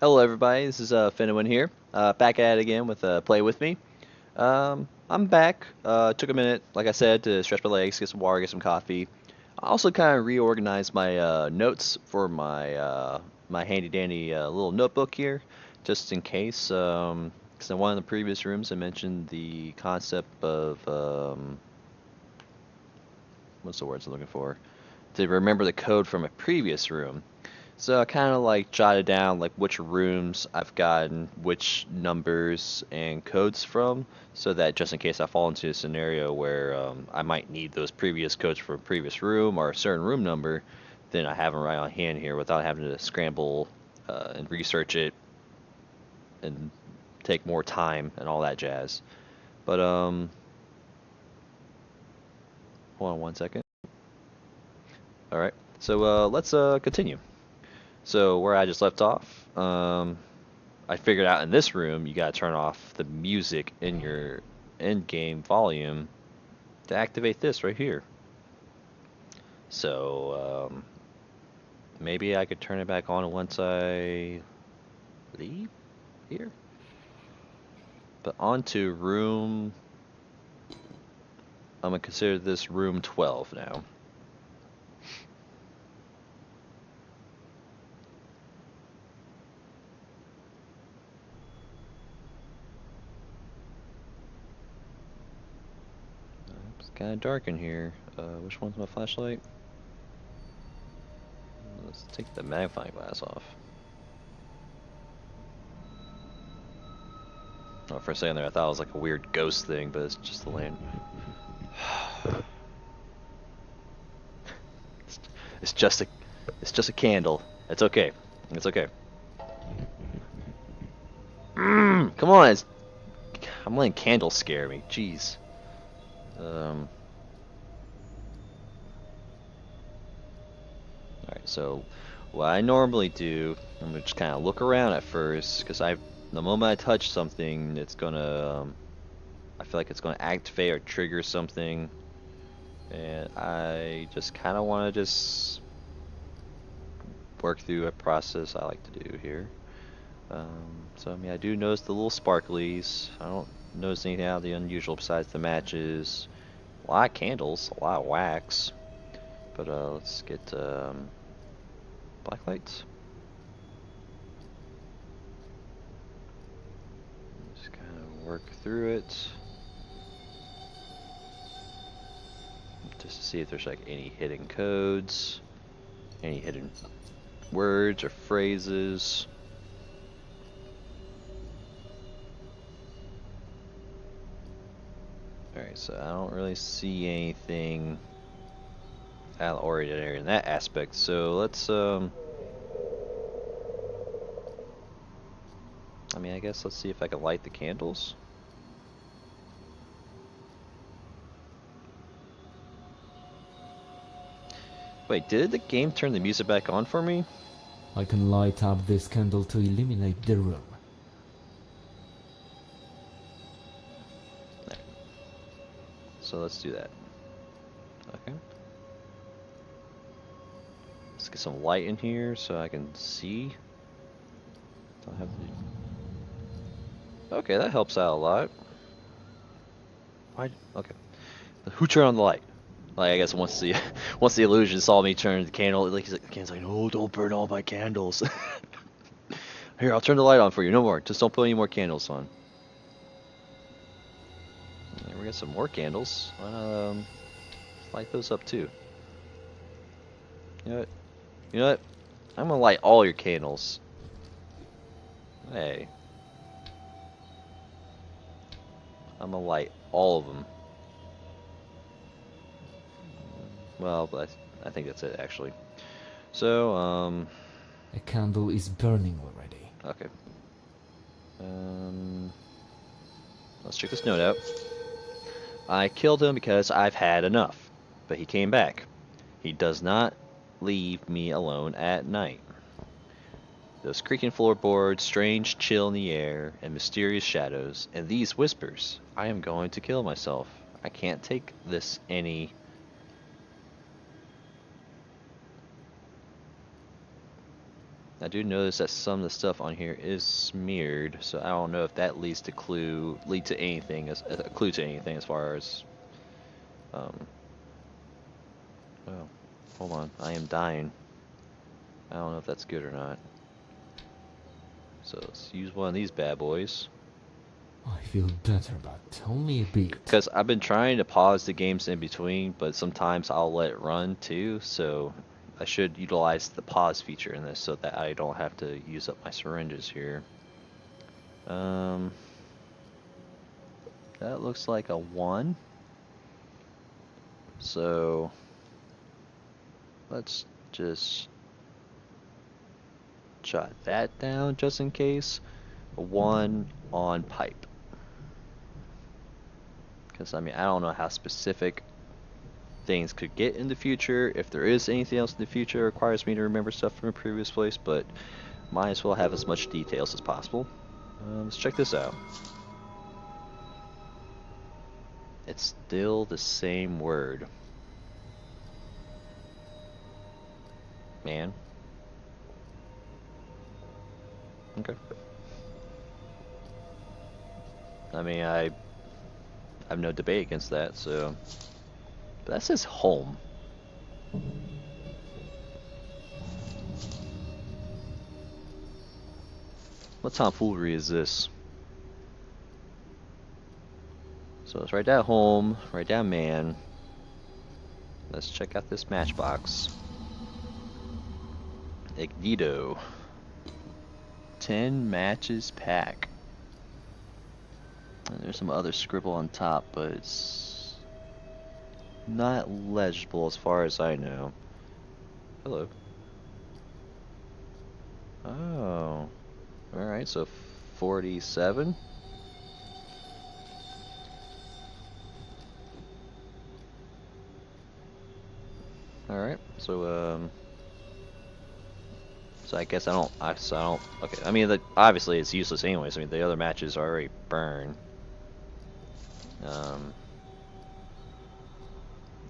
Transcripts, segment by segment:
Hello, everybody. This is Finnewan here. Back at it again with Play With Me. I'm back. Took a minute, like I said, to stretch my legs, get some water, get some coffee. I also kind of reorganized my notes for my handy dandy little notebook here, just in case. Because in one of the previous rooms, I mentioned the concept of what's the words I'm looking for? To remember the code from a previous room. So I kind of like jotted down like which rooms I've gotten which numbers and codes from, so that just in case I fall into a scenario where I might need those previous codes for a previous room or a certain room number, then I have them right on hand here without having to scramble and research it and take more time and all that jazz. But hold on one second. All right, so let's continue. So where I just left off, I figured out in this room you gotta turn off the music in your in-game volume to activate this right here. So maybe I could turn it back on once I leave here. But onto room. I'm gonna consider this room 12 now. It's kind of dark in here. Which one's my flashlight? Let's take the magnifying glass off. Oh, for a second there, I thought it was like a weird ghost thing, but it's just the land. It's, it's just a, it's just a candle. It's okay. It's okay. Come on, I'm letting candles scare me. Jeez. Um. All right. So, what I normally do, I'm gonna just kind of look around at first, because the moment I touch something, it's gonna, I feel like it's gonna activate or trigger something, and I just kind of want to just work through a process I like to do here. So I mean, I do notice the little sparklies. I don't notice anything out of the unusual besides the matches. A lot of candles, a lot of wax. But let's get black lights. Just kind of work through it. Just to see if there's like any hidden codes, any hidden words or phrases. Alright, so I don't really see anything out of the ordinary in that aspect. So let's I mean, I guess let's see if I can light the candles. Wait, did the game turn the music back on for me? I can light up this candle to illuminate the room. So let's do that. Okay. Let's get some light in here so I can see. Don't have to... Okay, that helps out a lot. Why? Okay. Who turned on the light? Like, I guess once the once the illusion saw me turn the candle, like the candle's like, no, don't burn all my candles. Here, I'll turn the light on for you. No more. Just don't put any more candles on. There, we got some more candles. Light those up too. You know what? You know what? I'm gonna light all your candles. Hey. I'm gonna light all of them. Well, but I think that's it actually. So, A candle is burning already. okay. Let's check this note out. I killed him because I've had enough, but he came back. He does not leave me alone at night. Those creaking floorboards, strange chill in the air, and mysterious shadows, and these whispers. I am going to kill myself. I can't take this any... I do notice that some of the stuff on here is smeared, so I don't know if that lead to anything as a clue to anything as far as um. Oh, hold on, I am dying. I don't know if that's good or not. So let's use one of these bad boys. I feel better, but only a bit. Because I've been trying to pause the games in between, but sometimes I'll let it run too, so I should utilize the pause feature in this so that I don't have to use up my syringes here. That looks like a 1. So let's just jot that down just in case. A 1 on pipe. Because, I mean, I don't know how specific things could get in the future. If there is anything else in the future that requires me to remember stuff from a previous place, but might as well have as much details as possible. Let's check this out. It's still the same word. Man. Okay. I mean, I have no debate against that, so. But that says home. What tomfoolery is this? So let's write down home, write down man. Let's check out this matchbox. Ignito. 10 matches pack. And there's some other scribble on top, but it's not legible as far as I know. Hello. Oh. Alright, so 47. Alright, so I guess I don't, okay, I mean, obviously it's useless anyways. I mean, the other matches are already burned.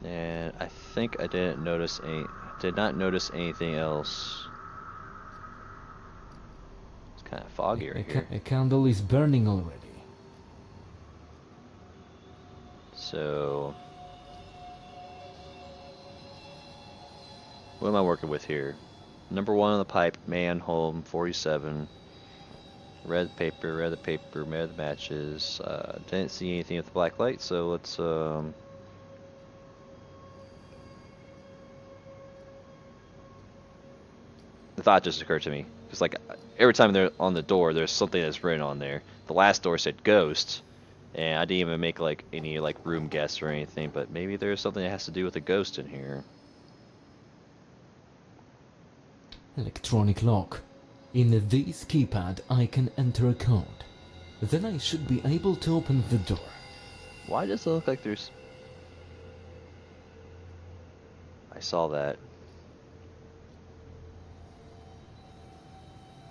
And I think I did not notice anything else. It's kind of foggy right here. A candle is burning already. So, what am I working with here? Number 1 on the pipe, man, home, 47. Red paper, red the matches. Didn't see anything with the black light, so let's the thought just occurred to me. It's like every time they're on the door, there's something that's written on there. The last door said ghost, and I didn't even make like any like room guess or anything, but maybe there's something that has to do with a ghost in here. Electronic lock. In this keypad I can enter a code. Then I should be able to open the door. Why does it look like there's... I saw that.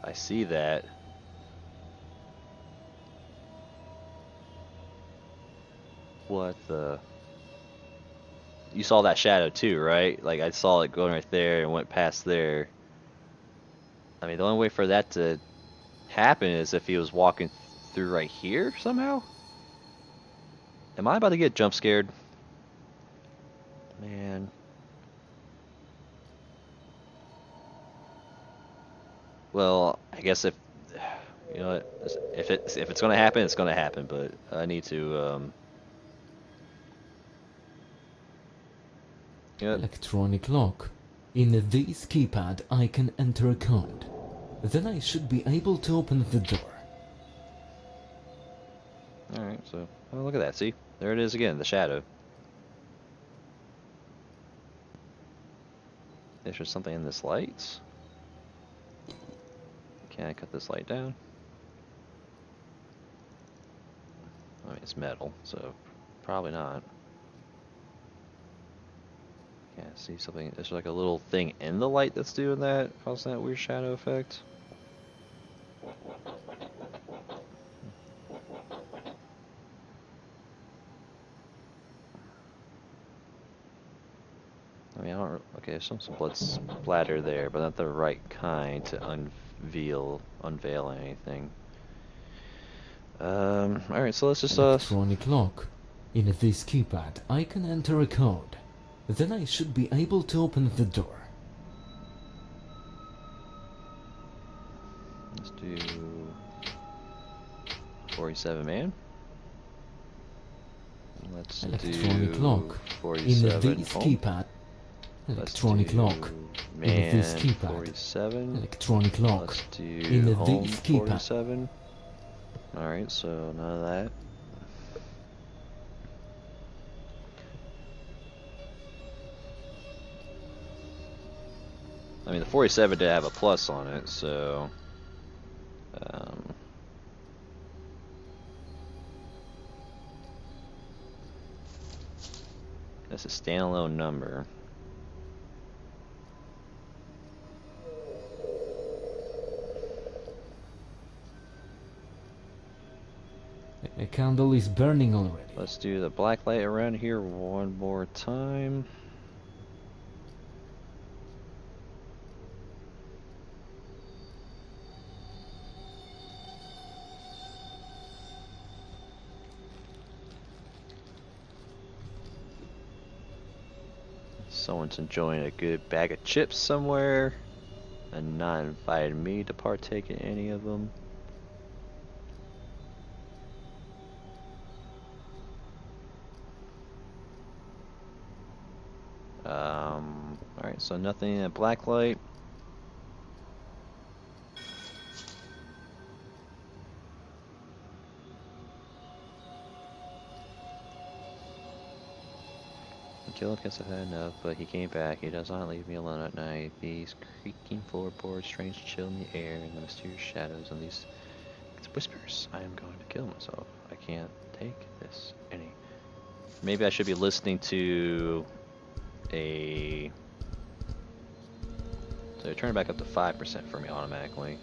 I see that. What the... You saw that shadow too, right? Like I saw it going right there and went past there. I mean, the only way for that to happen is if he was walking through right here somehow? Am I about to get jump scared? Man. Well, I guess if you know if it's gonna happen, it's gonna happen. But I need to you know, Electronic lock. In this keypad I can enter a code. Then I should be able to open the door. Alright, so oh, look at that. See, there it is again, the shadow. Is there something in this light? Can I cut this light down? I mean, it's metal, so probably not. Can't see something. There's like a little thing in the light that's doing that, causing that weird shadow effect. I mean, I don't. Okay, Okay, some blood splatter there, but not the right kind to unveil anything. Alright, so let's just Electronic lock. In this keypad, I can enter a code. Then I should be able to open the door. let's do 47 man. Let's Electronic do lock. 47 In this home. keypad. Electronic lock. Man, In this keypad. 47. Electronic lock. Let's do In home this keypad. 47. Alright, so none of that. I mean, the 47 did have a plus on it, so... that's a standalone number. A candle is burning already. Let's do the black light around here one more time. Someone's enjoying a good bag of chips somewhere and not invited me to partake in any of them. Alright, so nothing in a black light. Killed because I had enough, but he came back. He does not leave me alone at night. These creaking floorboards, strange chill in the air, and the mysterious shadows and these whispers. I am going to kill myself. I can't take this any. Maybe I should be listening to a... So turn it back up to 5% for me automatically.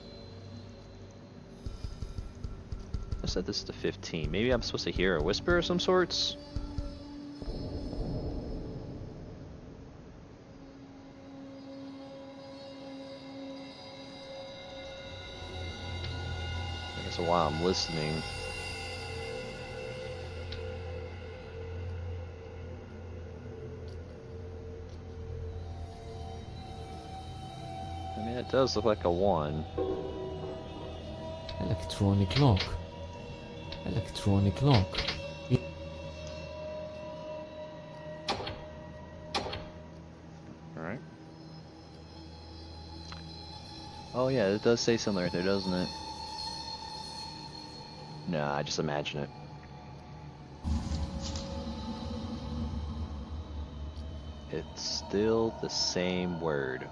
I set this to 15. Maybe I'm supposed to hear a whisper of some sorts? So while I'm listening, I mean, it does look like a 1. Electronic lock. Electronic lock. Alright. Oh yeah, it does say something right there, doesn't it? No, I just imagine it. It's still the same word.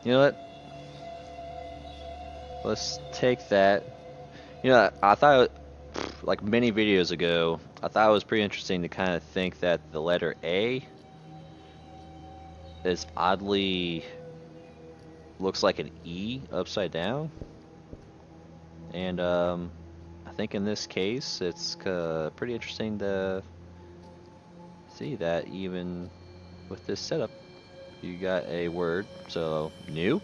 You know what? Let's take that. You know, I thought, like many videos ago, I thought it was pretty interesting to kind of think that the letter A is oddly looks like an E upside down. And I think in this case, it's pretty interesting to see that even with this setup, you got a word, so new.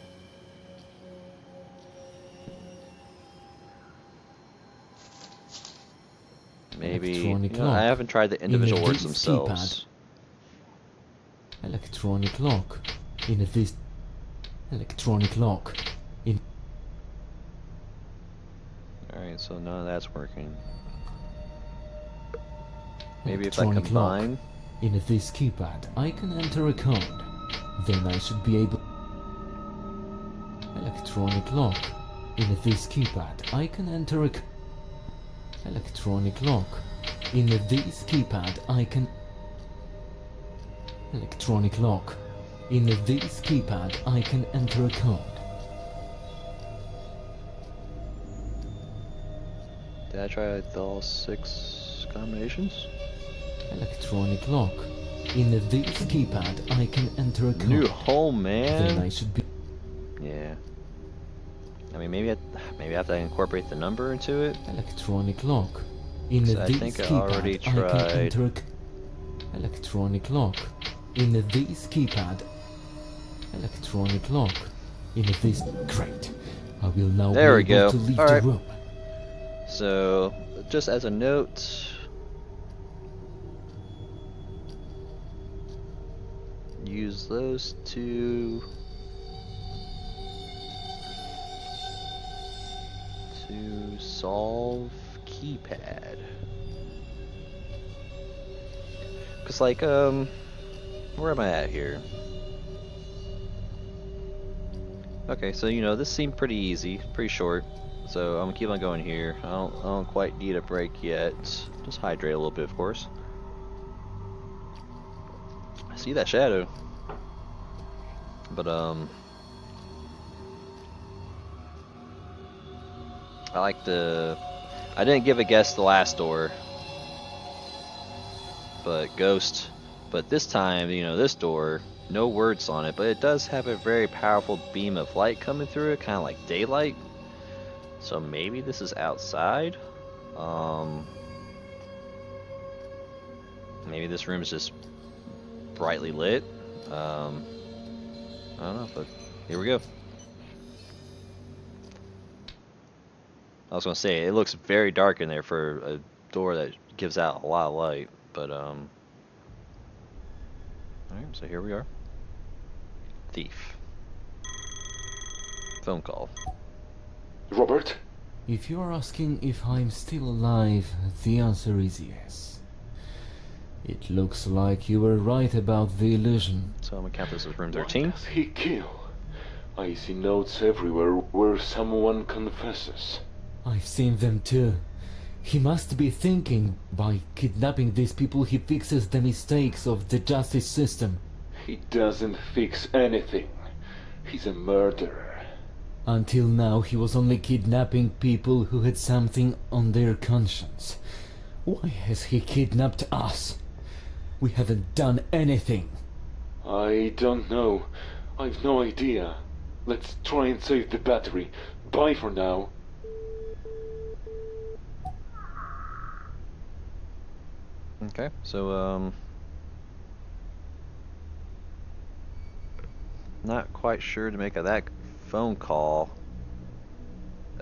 Maybe, you know, I haven't tried the individual words themselves. Keypad. Electronic lock. In this electronic lock. In Alright, so none of that's working. Maybe if I electronic combine. lock. In this keypad, I can enter a code. Then I should be able. Electronic lock. In this keypad, I can enter a. Electronic lock. In this keypad, I can. Electronic lock. In this keypad, I can enter a code. Did I try all 6 combinations? Electronic lock. In this keypad, I can enter a code. New home, Then I man. should be... Yeah. I mean, maybe I have to incorporate the number into it. Electronic lock. In So this I think I already keypad, I can tried. enter a... Electronic lock. In this keypad... Electronic lock. In this... Great. I will now There we be able go. to leave All the right. room. So, just as a note, use those two to solve keypad. Cause like, where am I at here? Okay, so you know, this seemed pretty easy, pretty short. So I'm gonna keep on going here. I don't quite need a break yet. Just hydrate a little bit, of course. I see that shadow. But I like the... I didn't give a guess the last door, but ghost. But this time, you know, this door, no words on it, but it does have a very powerful beam of light coming through it, kind of like daylight. So maybe this is outside. Maybe this room is just brightly lit. I don't know, but here we go. I was gonna say, it looks very dark in there for a door that gives out a lot of light, but alright, so here we are. Thief. Phone call. Robert? If you're asking if I'm still alive, the answer is yes. It looks like you were right about the illusion. So I'm gonna count this as room What 13. does he kill? I see notes everywhere where someone confesses. I've seen them too. He must be thinking, by kidnapping these people he fixes the mistakes of the justice system. He doesn't fix anything. He's a murderer. Until now he was only kidnapping people who had something on their conscience. Why has he kidnapped us? We haven't done anything. I don't know. I've no idea. Let's try and save the battery. Bye for now. Okay, so not quite sure to make of that phone call.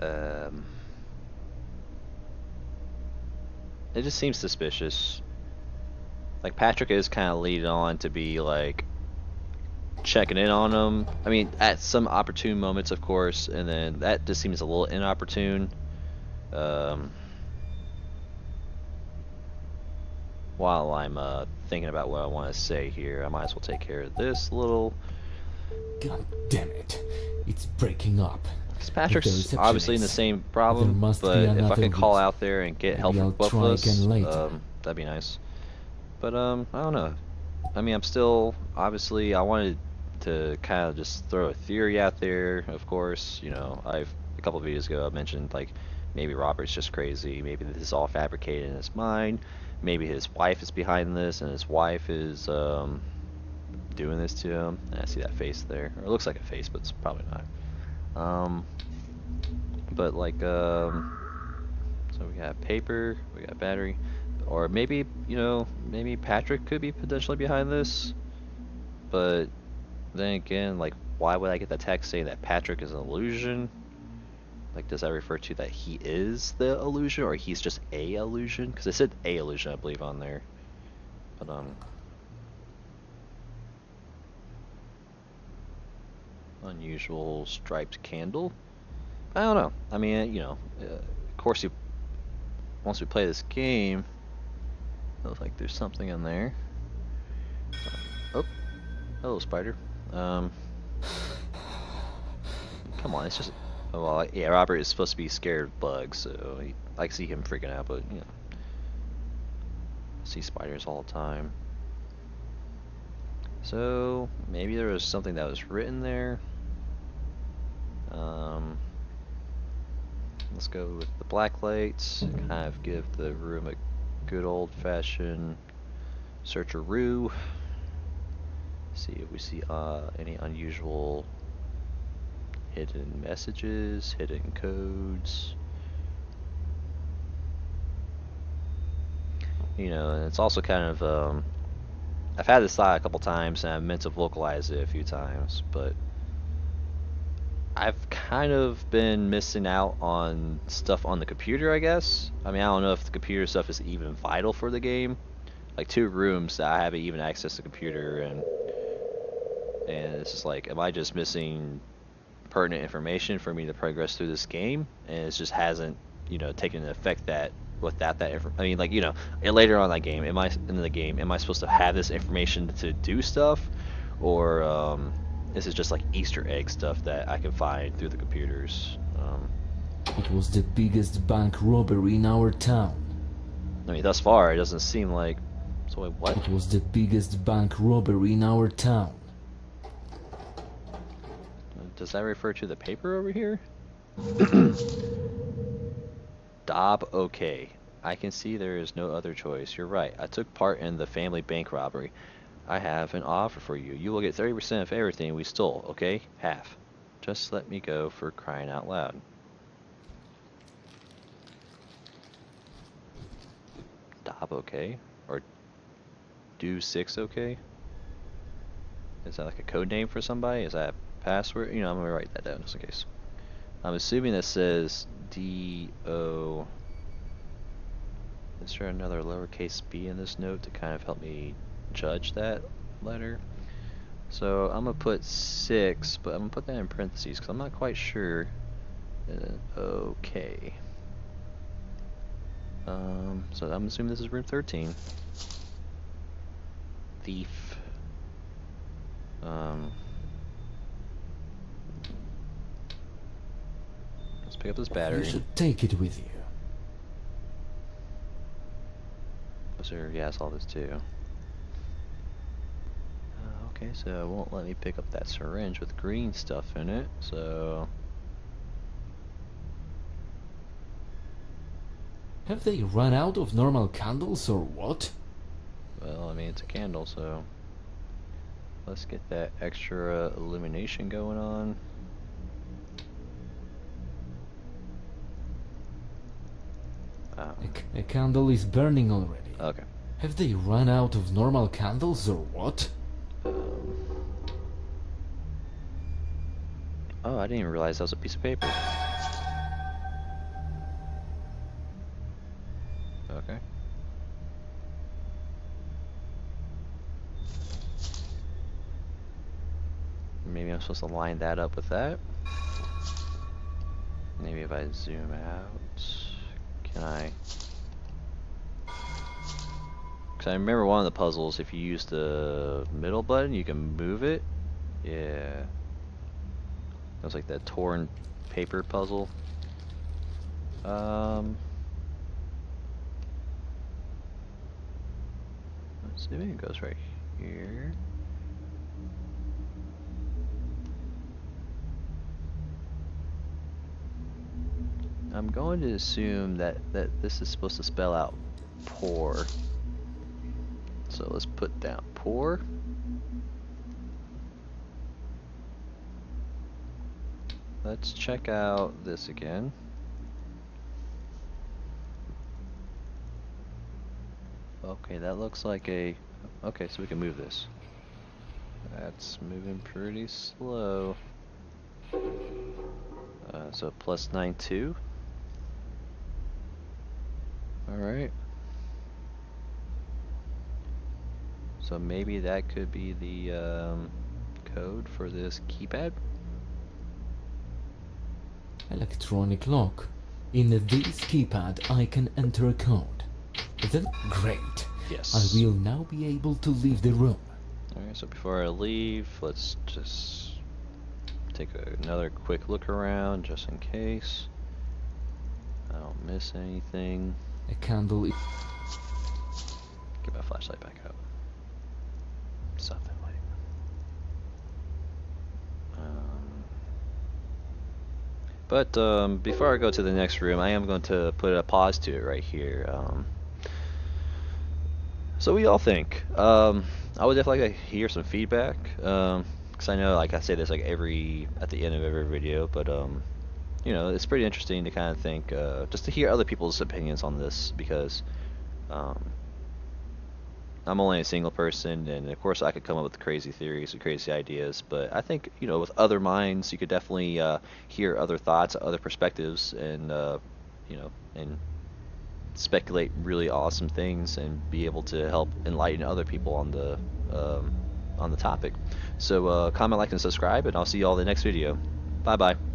It just seems suspicious. Like Patrick is kind of leading on to be like checking in on him. I mean, at some opportune moments, of course, and then that just seems a little inopportune. While I'm thinking about what I want to say here, I might as well take care of this little. God damn it. It's breaking up. Because The Patrick's reception obviously in the is- same there problem, must be but if I another can call reason. out there and get Maybe help I'll from both of try us, again later. that'd be nice. But I don't know. I mean, I'm still obviously I wanted to kind of just throw a theory out there. Of course, you know, a couple of videos ago I mentioned like maybe Robert's just crazy. Maybe this is all fabricated in his mind. Maybe his wife is behind this, and his wife is doing this to him. And I see that face there, or it looks like a face, but it's probably not. But like, so we got paper, we got battery, or maybe, you know, maybe Patrick could be potentially behind this. But then again, like, why would I get the text saying that Patrick is an illusion? Like, does that refer to that he is the illusion, or he's just a illusion? Because it said a illusion, I believe, on there. But unusual striped candle. I don't know. I mean, you know, of course, once we play this game, it looks like there's something in there. Oh, hello, spider. Come on, it's just. Well, yeah, Robert is supposed to be scared of bugs, so I see him freaking out, but you know, I see spiders all the time. So maybe there was something that was written there. Let's go with the black lights, kind of give the room a good old-fashioned Search a roo. See if we see any unusual hidden messages, hidden codes. You know, and it's also kind of I've had this thought a couple times, and I've meant to vocalize it a few times, but I've kind of been missing out on stuff on the computer, I guess. I mean, I don't know if the computer stuff is even vital for the game. Like 2 rooms that I haven't even accessed the computer, and it's just like, am I just missing pertinent information for me to progress through this game? And it just hasn't, you know, taken an effect that without that I mean, like, you know, later on in that game, am I supposed to have this information to do stuff, or this is just like Easter egg stuff that I can find through the computers? It was the biggest bank robbery in our town. I mean, thus far, it doesn't seem like. So wait, what? It was the biggest bank robbery in our town. Does that refer to the paper over here? Dob, okay. I can see there is no other choice. You're right. I took part in the family bank robbery. I have an offer for you. You will get 30% of everything we stole, okay? Half. Just let me go, for crying out loud. Dob, okay? Or do 6, okay? Is that like a code name for somebody? Is that a password? You know, I'm gonna write that down just in case. I'm assuming that says D-O. Is there another lowercase b in this note to kind of help me judge that letter? So I'm gonna put 6, but I'm gonna put that in parentheses because I'm not quite sure. Okay. So I'm assuming this is room 13. Thief. Let's pick up this battery. You should take it with you. Was there? Yeah, I saw this too. Okay, so it won't let me pick up that syringe with green stuff in it, so. Have they run out of normal candles or what? Well, I mean, it's a candle, so. Let's get that extra illumination going on. Oh. A candle is burning already. Okay. Have they run out of normal candles or what? Oh, I didn't even realize that was a piece of paper. Okay. Maybe I'm supposed to line that up with that. Maybe if I zoom out, can I? Because I remember one of the puzzles, if you use the middle button, you can move it. Yeah. It was like that torn paper puzzle. Let's see, maybe it goes right here. I'm going to assume that this is supposed to spell out poor. So let's put down poor. Let's check out this again. Okay, that looks like a... Okay, so we can move this. That's moving pretty slow. So plus 9.2. Alright. So maybe that could be the code for this keypad? Electronic lock. In this keypad I can enter a code. Then great. Yes. I will now be able to leave the room. Alright, so before I leave, let's just take another quick look around just in case I don't miss anything. A candle. Get my flashlight back out. Something like. But before I go to the next room, I am going to put a pause to it right here. So what y'all think? I would definitely like to hear some feedback. 'Cause I know, like I say this like every at the end of every video, but you know, it's pretty interesting to kind of think, just to hear other people's opinions on this because um, I'm only a single person, and of course I could come up with crazy theories and crazy ideas, but I think, you know, with other minds, you could definitely hear other thoughts, other perspectives, and you know, and speculate really awesome things and be able to help enlighten other people on the topic. So comment, like, and subscribe, and I'll see you all in the next video. Bye bye.